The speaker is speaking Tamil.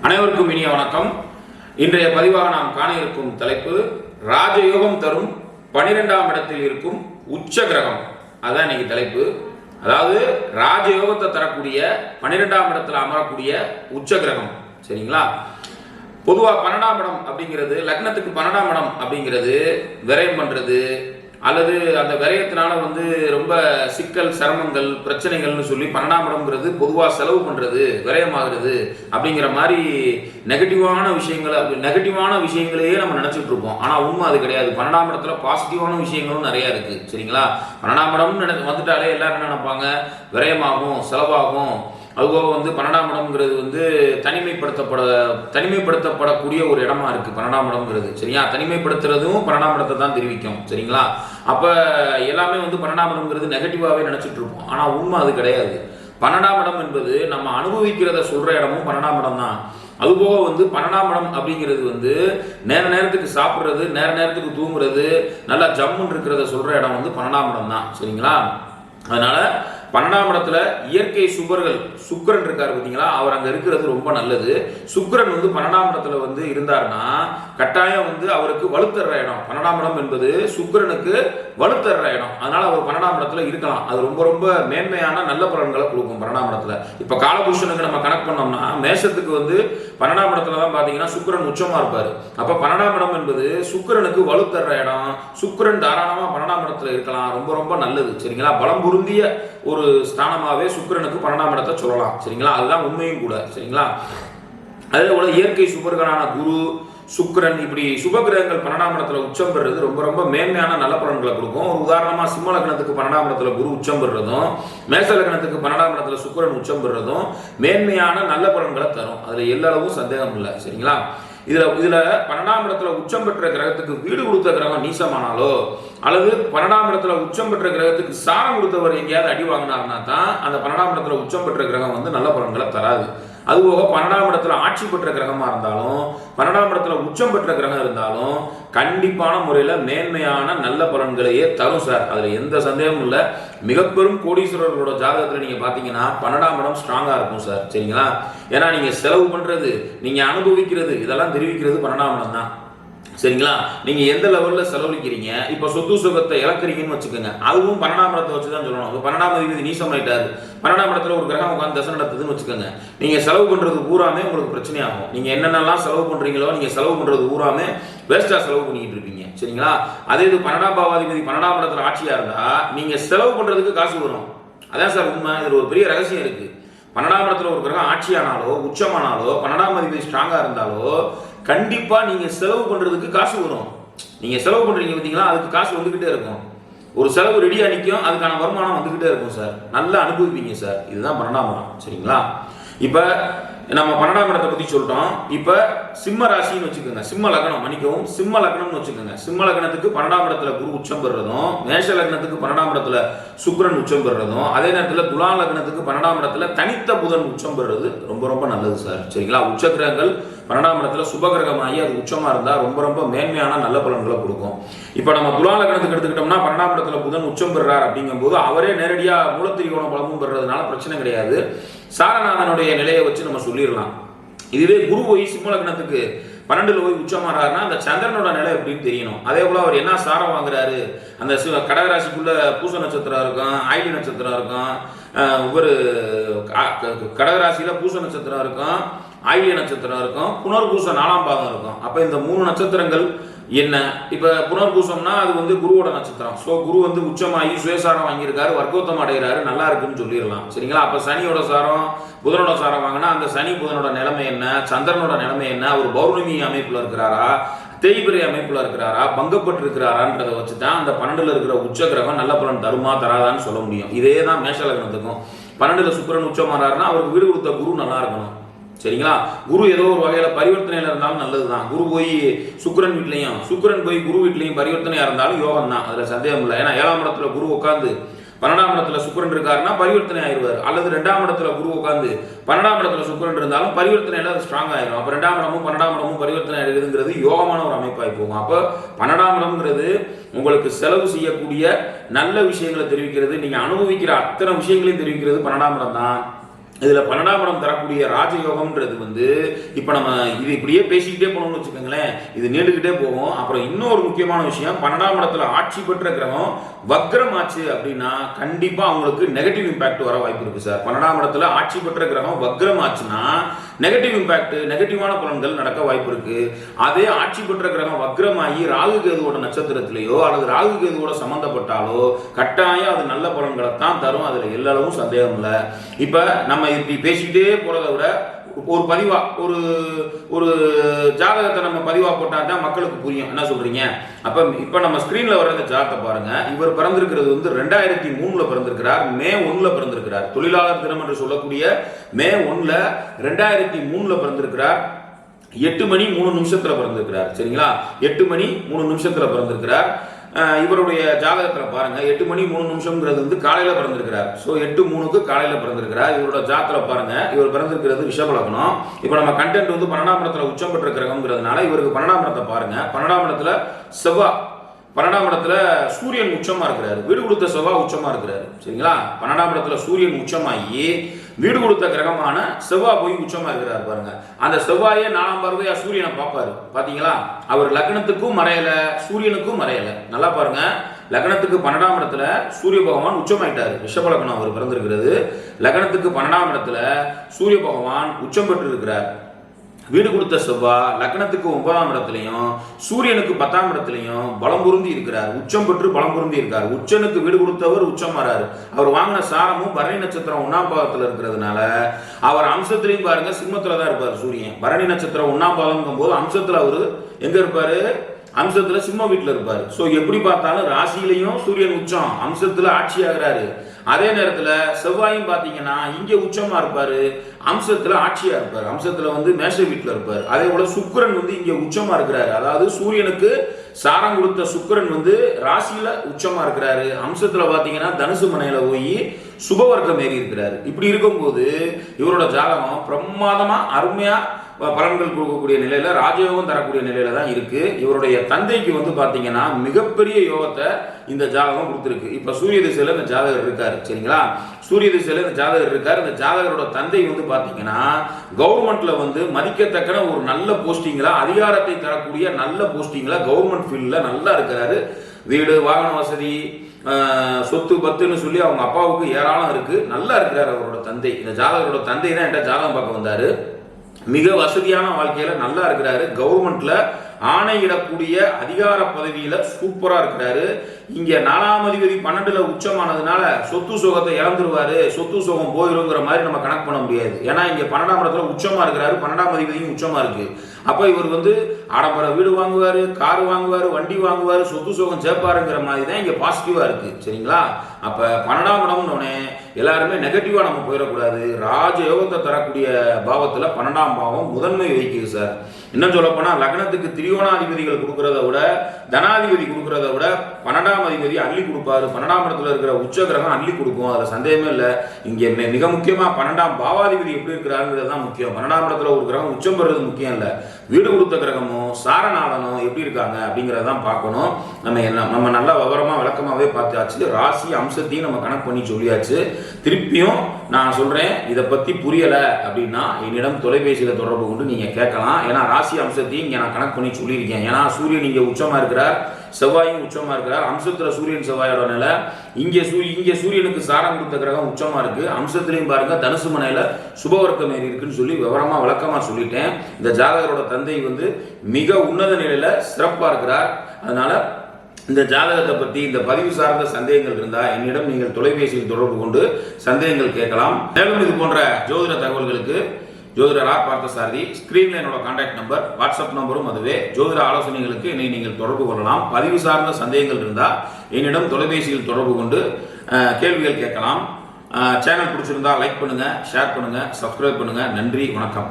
அனைவருக்கும் இனிய வணக்கம். இன்றைய பதிவாக நாம் காண இருக்கும் தலைப்பு ராஜயோகம் தரும் 12ஆம் இடத்தில் இருக்கும் உச்ச கிரகம். அதுதான் இன்னைக்கு தலைப்பு. அதாவது ராஜயோகத்தை தரக்கூடிய 12ஆம் இடத்துல அமரக்கூடிய உச்ச கிரகம். சரிங்களா? பொதுவாக 12ஆம் இடம் அப்படிங்கிறது, லக்னத்துக்கு 12ஆம் இடம் அப்படிங்கிறது விரயம் பண்றது அல்லது அந்த விரயத்தினால ரொம்ப சிக்கல், சிரமங்கள், பிரச்சனைகள்னு சொல்லி 12ஆம் இடம்ங்கிறது பொதுவாக செலவு பண்றது, விரயமாகிறது அப்படிங்கிற மாதிரி நெகட்டிவான விஷயங்களையே நம்ம நினைச்சிட்டு இருப்போம். ஆனா உண்மை அது கிடையாது. 12ஆம் இடத்துல பாசிட்டிவான விஷயங்களும் நிறைய இருக்கு. சரிங்களா? 12ஆம் இடம் வந்துட்டாலே எல்லாரும் என்ன நினைப்பாங்க, விரயமாகும், செலவாகும். அதுபோக 12ஆம் இடம்ங்கிறது தனிமைப்படுத்தப்படக்கூடிய ஒரு இடமா இருக்கு 12ஆம் இடம்ங்கிறது. சரியா? தனிமைப்படுத்துறதும் 12ஆம் இடத்தை தான் தெரிவிக்கும். சரிங்களா? அப்ப எல்லாமே 12ஆம் இடம்ங்கிறது நெகட்டிவாவே நினைச்சிட்டு இருப்போம். ஆனா உண்மை அது கிடையாது. 12ஆம் இடம் என்பது நம்ம அனுபவிக்கிறத சொல்ற இடமும் 12ஆம் இடம் தான். அதுபோக 12ஆம் இடம் அப்படிங்கிறது நேரத்துக்கு சாப்பிட்றது, நேரத்துக்கு தூங்குறது, நல்லா ஜம்முன்னு இருக்கிறத சொல்ற இடம் 12ஆம் இடம் தான். சரிங்களா? அதனால 12ஆம் இடத்துல இயற்கை சுபர்கள் சுக்கிரன் இருக்காரு பார்த்தீங்களா, அவர் அங்க இருக்கிறது ரொம்ப நல்லது. சுக்கிரன் 12ஆம் இடத்துல இருந்தாருன்னா கட்டாயம் அவருக்கு வலுத்தர்ற இடம். 12ஆம் இடம் என்பது சுக்கிரனுக்கு வலுத்தர்ற இடம். அதனால அவர் 12ஆம் இடத்துல இருக்கலாம். அது ரொம்ப ரொம்ப மேன்மையான நல்ல பலன்களை கொடுக்கும் 12ஆம் இடத்துல. இப்ப காலபுருஷனுக்கு நம்ம கணக்கு பண்ணோம்னா மேஷத்துக்கு 12ஆம் இடத்துல தான் பாத்தீங்கன்னா சுக்கிரன் உச்சமா இருப்பாரு. அப்ப 12ஆம் இடம் என்பது சுக்கிரனுக்கு வலுத்தர்ற இடம். சுக்கிரன் தாராளமா 12ஆம் இடத்துல இருக்கலாம். ரொம்ப ரொம்ப நல்லது. சரிங்களா? பலம் பொருந்திய ஒரு ஸ்தானமாவே சுக்கிரனுக்கு 12ஆம் இடத்தை சொல்லலாம். சரிங்களா? அதுதான் உண்மையும் கூட. சரிங்களா? அதே போல இயற்கை சுபர்களான குரு, சுக்கிரன், இப்படி சுப கிரகங்கள் 12ஆம் இடத்துல உச்சம் பெறுறது ரொம்ப ரொம்ப மேன்மையான நல்ல பலன்களை கொடுக்கும். ஒரு உதாரணமா சிம்ம லக்னத்துக்கு 12ஆம் இடத்துல குரு உச்சம் பெறுறதும், மேஷ லக்னத்துக்கு 12ஆம் இடத்துல சுக்கிரன் உச்சம் பெறுறதும் மேன்மையான நல்ல பலன்களை தரும். அதுல எல்லளவும் சந்தேகம் இல்லை. சரிங்களா? இதுல 12ஆம் இடத்துல உச்சம் பெற்ற கிரகத்துக்கு வீடு கொடுத்த கிரகம் நீசமானாலோ அல்லது 12ஆம் இடத்துல உச்சம் பெற்ற கிரகத்துக்கு சாரம் கொடுத்தவர் எங்கேயாவது அடி வாங்கினார்னா தான் அந்த 12ஆம் இடத்துல உச்சம் பெற்ற கிரகம் நல்ல பலன்களை தராது. அதுபோக 12ஆம் இடத்துல ஆட்சி பெற்ற கிரகமா இருந்தாலும் 12ஆம் இடத்துல உச்சம் பெற்ற கிரகம் இருந்தாலும் கண்டிப்பான முறையில மேன்மையான நல்ல பலன்களையே தரும் சார். அதுல எந்த சந்தேகமும் இல்லை. மிக பெரும் கோடீஸ்வரர்களோட ஜாதகத்துல நீங்க பாத்தீங்கன்னா 12ஆம் இடம் ஸ்ட்ராங்கா இருக்கும் சார். சரிங்களா? ஏன்னா நீங்க செலவு பண்றது, நீங்க அனுபவிக்கிறது, இதெல்லாம் தெரிவிக்கிறது 12ஆம் இடம் தான். சரிங்களா? நீங்க எந்த லெவல்ல செலவழிக்கிறீங்க, இப்ப சொத்து சுகத்தை இழக்கிறீங்கன்னு வச்சுக்கோங்க, அதுவும் 12ஆம் இடத்தை வச்சுதான் சொல்லணும். 12ஆம் அதிபதி நீசம் ஆயிட்டாரு, 12ஆம் இடத்துல ஒரு கிரகம் உட்காந்து தசை நடத்துதுன்னு வச்சுக்கோங்க, நீங்க செலவு பண்றது பூராமே உங்களுக்கு பிரச்சனை ஆகும். நீங்க என்னென்னலாம் செலவு பண்றீங்களோ நீங்க செலவு பண்றது பூராமே வேஸ்டா செலவு பண்ணிட்டு இருப்பீங்க. சரிங்களா? அதே இது 12ஆம் பாவாதிபதி 12ஆம் இடத்துல ஆட்சியா இருந்தா நீங்க செலவு பண்றதுக்கு காசு வரும். அதான் சார் உண்மை. இதுல ஒரு பெரிய ரகசியம் இருக்கு. 12ஆம் இடத்துல ஒரு கிரகம் ஆட்சியானாலோ உச்சமானாலோ 12ஆம் அதிபதி ஸ்ட்ராங்கா இருந்தாலோ கண்டிப்பா நீங்க செலவு பண்றதுக்கு காசு வரும். நீங்க செலவு பண்றீங்க பார்த்தீங்களா, அதுக்கு காசு வந்துகிட்டே இருக்கும். ஒரு செலவு ரெடியா நிற்கும், அதுக்கான வருமானம் வந்துகிட்டே இருக்கும் சார். நல்லா அனுபவிப்பீங்க சார். இதுதான் 12ஆம் இடம். சரிங்களா? இப்ப நம்ம 12ஆம் இடத்தை பத்தி சொல்லிட்டோம். இப்ப சிம்ம ராசின்னு வச்சுக்கோங்க, சிம்ம லக்னம், மன்னிக்கவும், சிம்ம லக்னம்னு வச்சுக்கோங்க. சிம்ம லக்னத்துக்கு 12ஆம் இடத்துல குரு உச்சம் பெறுறதும், மேஷ லக்னத்துக்கு 12ஆம் இடத்துல சுக்கிரன் உச்சம் பெறுறதும், அதே நேரத்தில் துலா லக்னத்துக்கு 12ஆம் இடத்துல தனித்த புதன் உச்சம் பெறுறது ரொம்ப ரொம்ப நல்லது சார். சரிங்களா? உச்ச கிரகங்கள் 12ஆம் இடத்துல சுபகிரகமாகி அது உச்சமா இருந்தா ரொம்ப ரொம்ப மேன்மையான நல்ல பலன்களை கொடுக்கும். இப்ப நம்ம துலா லக்னத்துக்கு எடுத்துக்கிட்டோம்னா 12ஆம் இடத்துல புதன் உச்சம் பெறுறார் அப்படிங்கும் போது அவரே நேரடியா மூலத்திரிகோண பலமும் பெறுறதுனால பிரச்சனை கிடையாது. சாரநாதனுடைய நிலையை வச்சு நம்ம சொல்லிடலாம். இதுவே குரு போய் சிம்ம லக்னத்துக்கு 12ல் போய் உச்சமாறாருன்னா அந்த சந்திரனோட நிலை எப்படின்னு தெரியணும். அதே போல அவர் என்ன சாரம் வாங்குறாரு, அந்த கடகராசிக்குள்ள பூச நட்சத்திரம் இருக்கும், ஆயிலி நட்சத்திரம் இருக்கும், ஒவ்வொரு கடகராசியில பூச நட்சத்திரம் இருக்கும், ஆயிலிய நட்சத்திரம் இருக்கும், புனர்பூச 4ஆம் பாதம் இருக்கும். அப்ப இந்த 3 நட்சத்திரங்கள் என்ன? இப்ப புனர்பூசம்னா அது குருவோட நட்சத்திரம். ஸோ குரு உச்சமாகி சுயசாரம் வாங்கியிருக்காரு, வர்க்கோத்தம் அடைகிறாரு, நல்லா இருக்குன்னு சொல்லிடலாம். சரிங்களா? அப்ப சனியோட சாரம், புதனோட சாரம் வாங்கினா அந்த சனி புதனோட நிலைமை என்ன, சந்திரனோட நிலைமை என்ன, அவர் பௌர்ணமி அமைப்புல இருக்கிறாரா, தேய்பிரை அமைப்புல இருக்கிறாரா, பங்கப்பட்டு இருக்கிறாரான்றதை வச்சுதான் அந்த 12ல் இருக்கிற உச்ச கிரகம் நல்ல பலன் தருமா தராதான்னு சொல்ல முடியும். இதே தான் மேஷ லக்னத்துக்கும். 12ல் சுக்கிரன் உச்சமாறாருன்னா அவருக்கு வீடு கொடுத்த குரு நல்லா இருக்கணும். சரிங்களா? குரு ஏதோ ஒரு வகையில பரிவர்த்தனையில இருந்தாலும் நல்லதுதான். குரு போய் சுக்கிரன் வீட்லையும், சுக்கிரன் போய் குரு வீட்லையும் பரிவர்த்தனையா இருந்தாலும் யோகம் தான். அதுல சந்தேகம் இல்லை. ஏன்னா 7ஆம் இடத்துல குரு உட்காந்து 12ஆம் இடத்துல சுக்கிரன் இருக்காருன்னா பரிவர்த்தனை ஆயிடுவார். அல்லது 2ஆம் இடத்துல குரு உட்காந்து 12ஆம் இடத்துல சுக்கிரன் இருந்தாலும் பரிவர்த்தனையில அது ஸ்ட்ராங் ஆயிடும். அப்ப 2ஆம் இடமும் 12ஆம் இடமும் பரிவர்த்தனை ஆயிடுங்கிறது யோகமான ஒரு அமைப்பாய் போகும். அப்ப 12ஆம் இடம்ங்கிறது உங்களுக்கு செலவு செய்யக்கூடிய நல்ல விஷயங்களை தெரிவிக்கிறது, நீங்க அனுபவிக்கிற அத்தனை விஷயங்களையும் தெரிவிக்கிறது 12ஆம் இடம் தான். இதுல 12ஆம் இடம் தரக்கூடிய ராஜயோகம்ன்றது வந்து இப்ப நம்ம இது இப்படியே பேசிக்கிட்டே போனோம்னு வச்சுக்கோங்களேன், இது நீண்டுகிட்டே போகும். அப்புறம் இன்னொரு முக்கியமான விஷயம், 12ஆம் இடத்துல ஆட்சி பெற்ற கிரகம் வக்ரம் ஆச்சு அப்படின்னா கண்டிப்பா அவங்களுக்கு நெகட்டிவ் இம்பாக்ட் வர வாய்ப்பு இருக்கு சார். 12ஆம் இடத்துல ஆட்சி பெற்ற கிரகம் வக்ரம் ஆச்சுன்னா நெகட்டிவ் இம்பாக்ட், நெகட்டிவான பலன்கள் நடக்க வாய்ப்பு இருக்கு. அதே ஆட்சி பெற்ற கிரகம் வக்ரமாகி ராகு கேதுவோட நட்சத்திரத்திலேயோ அல்லது ராகு கேதுவோட சம்பந்தப்பட்டாலோ கட்டாயம் அது நல்ல பலன்களை தான் தரும். அதுல எல்லளவும் சந்தேகம் இல்லை. இப்ப நம்ம இப்படி பேசிக்கிட்டே போறதை விட ஒரு பதிவா ஒரு ஜாதகத்தை நம்ம பதிவா போட்டா தான் மக்களுக்கு புரியும். என்ன சொல்றீங்க? அப்ப இப்ப நம்ம ஸ்கிரீன்ல வர இந்த ஜாதகத்தை பாருங்க. இவர் பிறந்திருக்கிறது வந்து 2003 பிறந்திருக்கிறார், மே 1 பிறந்திருக்கிறார். தொழிலாளர் தினம் என்று சொல்லக்கூடிய மே 1 2003 பிறந்திருக்கிறார். 8 மணி 3 நிமிஷத்துல பிறந்திருக்கிறார். சரிங்களா? 8 மணி 3 நிமிஷத்துல பிறந்திருக்கிறார். இவருடைய ஜாதகத்துல பாருங்க, 8 மணி 3 நிமிஷம்ங்கிறது வந்து காலையில பிறந்திருக்கிறார். ஸோ 8:03 காலையில பிறந்திருக்கிறார். இவரோட ஜாதகத்துல பாருங்க, இவர் பிறந்திருக்கிறது ரிஷப லக்னம். இப்போ நம்ம கண்டென்ட் வந்து 12ஆம் இடத்துல உச்சம் பெற்ற கிரகம்ங்கிறதுனால இவருக்கு 12ஆம் இடத்தை பாருங்க. 12ஆம் இடத்துல செவ்வாய், 12ஆம் இடத்துல சூரியன் உச்சமா இருக்கிறாரு. வீடு கொடுத்த செவ்வாய் உச்சமா இருக்கிறாரு. சரிங்களா? 12ஆம் இடத்துல சூரியன் உச்சமாகி வீடு கொடுத்த கிரகமான செவ்வாய் போய் உச்சமா இருக்கிறார் பாருங்க. அந்த செவ்வாயே 4ஆம் பார்வையா சூரியனை பார்ப்பாரு. பாத்தீங்களா? அவர் லக்னத்துக்கும் மறையல, சூரியனுக்கும் மறையல. நல்லா பாருங்க, லக்னத்துக்கு 12ஆம் இடத்துல சூரிய பகவான் உச்சமாயிட்டாரு. ரிஷப லக்னம் அவர் பிறந்திருக்கிறது. லக்னத்துக்கு 12ஆம் இடத்துல சூரிய பகவான் உச்சம் பெற்று இருக்கிறார். வீடு கொடுத்த செவ்வாய் லக்னத்துக்கு 9ஆம் இடத்துலையும் சூரியனுக்கு 10ஆம் இடத்துலையும் பலம் பொருந்தி இருக்கிறார். உச்சம் பெற்று பலம் பொருந்தி இருக்கார். உச்சனுக்கு வீடு கொடுத்தவர் உச்சம் வராரு. அவர் வாங்கின சாரமும் பரணி நட்சத்திரம் 1ஆம் பாவத்தில் இருக்கிறதுனால அவர் அம்சத்திலையும் பாருங்க சிம்மத்துல தான் இருப்பார் சூரியன். பரணி நட்சத்திரம் 1ஆம் பாவம்ங்கும் போது அம்சத்துல அவரு எங்க இருப்பாரு? அம்சத்துல சிம்ம வீட்டுல இருப்பாரு. சோ எப்படி பார்த்தாலும் ராசியிலையும் சூரியன் உச்சம், அம்சத்துல ஆட்சி ஆகிறாரு. அதே நேரத்துல செவ்வாயும் பாத்தீங்கன்னா இங்க உச்சமா இருப்பாரு, அம்சத்துல ஆட்சியா இருப்பாரு. அம்சத்துல வந்து மேஷ வீட்டுல இருப்பாரு. அதே போல சுக்கிரன் வந்து இங்க உச்சமா இருக்கிறாரு. அதாவது சூரியனுக்கு சாரம் கொடுத்த சுக்கிரன் வந்து ராசியில உச்சமா இருக்கிறாரு. அம்சத்துல பாத்தீங்கன்னா தனுசு மனையில போய் சுபவர்க்கம் ஏறி இருக்கிறாரு. இப்படி இருக்கும்போது இவரோட ஜாதகம் பிரமாதமா அருமையா பலன்கள் கொடுக்கக்கூடிய நிலையில, ராஜயோகம் தரக்கூடிய நிலையில தான் இருக்கு. இவருடைய தந்தைக்கு வந்து பாத்தீங்கன்னா மிகப்பெரிய யோகத்தை இந்த ஜாதகம் கொடுத்திருக்கு. இப்ப சூரிய திசையில இந்த ஜாதகர் இருக்காரு. சரிங்களா? சூரிய திசையில இந்த ஜாதகர் இருக்காரு. இந்த ஜாதகரோட தந்தை வந்து பாத்தீங்கன்னா கவர்மெண்ட்ல வந்து மதிக்கத்தக்கன ஒரு நல்ல போஸ்டிங்ல, அதிகாரத்தை தரக்கூடிய நல்ல போஸ்டிங்ல, கவர்மெண்ட் ஃபீல்ட்ல நல்லா இருக்கிறாரு. வீடு வாகன வசதி, சொத்து பத்துன்னு சொல்லி அவங்க அப்பாவுக்கு ஏராளம் இருக்கு. நல்லா இருக்கிறார் அவரோட தந்தை. இந்த ஜாதகரோட தந்தை தான் என்கிட்ட ஜாதகம் பார்க்க வந்தாரு. மிக வசதியான வாழ்க்கையில நல்லா இருக்கிறாரு. கவர்மெண்ட்ல ஆணையிடக்கூடிய அதிகார பதவியில சூப்பரா இருக்கிறாரு. இங்க 4ஆம் அதிபதி 12ல உச்சமானதுனால சொத்து சுகத்தை இழந்துருவாரு, சொத்து சுகம் போயிருங்கிற மாதிரி நம்ம கணக்கு பண்ண முடியாது. ஏன்னா இங்க 12ஆம் இடத்துல உச்சமா இருக்கிறாரு, 12ஆம் அதிபதியும் உச்சமா இருக்கு. அப்ப இவர் வந்து ஆடம்பர வீடு வாங்குவாரு, கார் வாங்குவாரு, வண்டி வாங்குவாரு, சொத்து சுகம் சேர்ப்பாருங்கிற மாதிரி தான் இங்க பாசிட்டிவா இருக்கு. சரிங்களா? அப்ப 12ஆம் இடம்னு எல்லாருமே நெகட்டிவா நம்ம போயிடக்கூடாது. ராஜயோகத்தை தரக்கூடிய பாவத்துல 12ஆம் பாவம் முதன்மை வகிக்குது சார். இன்னும் சொல்ல போனா லக்னத்துக்கு திரியோணாதிபதிகள் கொடுக்கறத விட, தனாதிபதி கொடுக்கறத விட 12ஆம் அதிபதி அள்ளி கொடுப்பாரு. 12ஆம் இடத்துல இருக்கிற உச்ச கிரகம் அள்ளி கொடுக்கும். அதுல சந்தேகமே இல்லை. இங்க மிக முக்கியமா 12ஆம் பாவாதிபதி எப்படி இருக்கிறாருங்கிறது தான் முக்கியம். 12ஆம் இடத்துல ஒரு கிரகம் உச்சம் பெறுறது முக்கியம் இல்லை, வீடு கொடுத்த கிரகமும் சாரநாதனும் எப்படி இருக்காங்க அப்படிங்கிறதான் பார்க்கணும். நம்ம நல்லா விவரமா விளக்கமாவே பார்த்தாச்சு. ராசி அம்சத்தையும் நம்ம கணக்கு பண்ணி சொல்லியாச்சு. திருப்பியும் நான் சொல்றேன், இதை பத்தி புரியல அப்படின்னா என்னிடம் தொலைபேசியில தொடர்பு கொண்டு நீங்க கேட்கலாம். ஏன்னா ராசி அம்சத்தையும் இங்க நான் கணக்கு பண்ணி சொல்லியிருக்கேன். ஏன்னா சூரியன் இங்க உச்சமா இருக்கிறார், செவ்வாயும் உச்சமா இருக்கிறார். அம்சத்துல சூரியன் செவ்வாயோட நிலை. இங்க சூரியனுக்கு சாரம் கொடுத்த கிரகம் உச்சமா இருக்கு. அம்சத்திலையும் பாருங்க தனுசு மனையில சுபவர்க்கம் ஏறி இருக்குன்னு சொல்லி விவரமா விளக்கமா சொல்லிட்டேன். இந்த ஜாதகரோட தந்தை வந்து மிக உன்னத நிலையில சிறப்பா இருக்கிறார். அதனால இந்த ஜாதகத்தை பற்றி இந்த பதிவு சார்ந்த சந்தேகங்கள் இருந்தால் என்னிடம் நீங்கள் தொலைபேசியில் தொடர்பு கொண்டு சந்தேகங்கள் கேட்கலாம். மேலும் இது போன்ற ஜோதிட தகவல்களுக்கு ஜோதிடர் ஆர் பார்த்தசாரதி, ஸ்கிரீன்ல என்னோட கான்டாக்ட் நம்பர், வாட்ஸ்அப் நம்பரும் அதுவே. ஜோதிட ஆலோசனைகளுக்கு என்னை நீங்கள் தொடர்பு கொள்ளலாம். பதிவு சார்ந்த சந்தேகங்கள் இருந்தால் என்னிடம் தொலைபேசியில் தொடர்பு கொண்டு கேள்விகள் கேட்கலாம். சேனல் பிடிச்சிருந்தா லைக் பண்ணுங்க, ஷேர் பண்ணுங்க, சப்ஸ்கிரைப் பண்ணுங்க. நன்றி, வணக்கம்.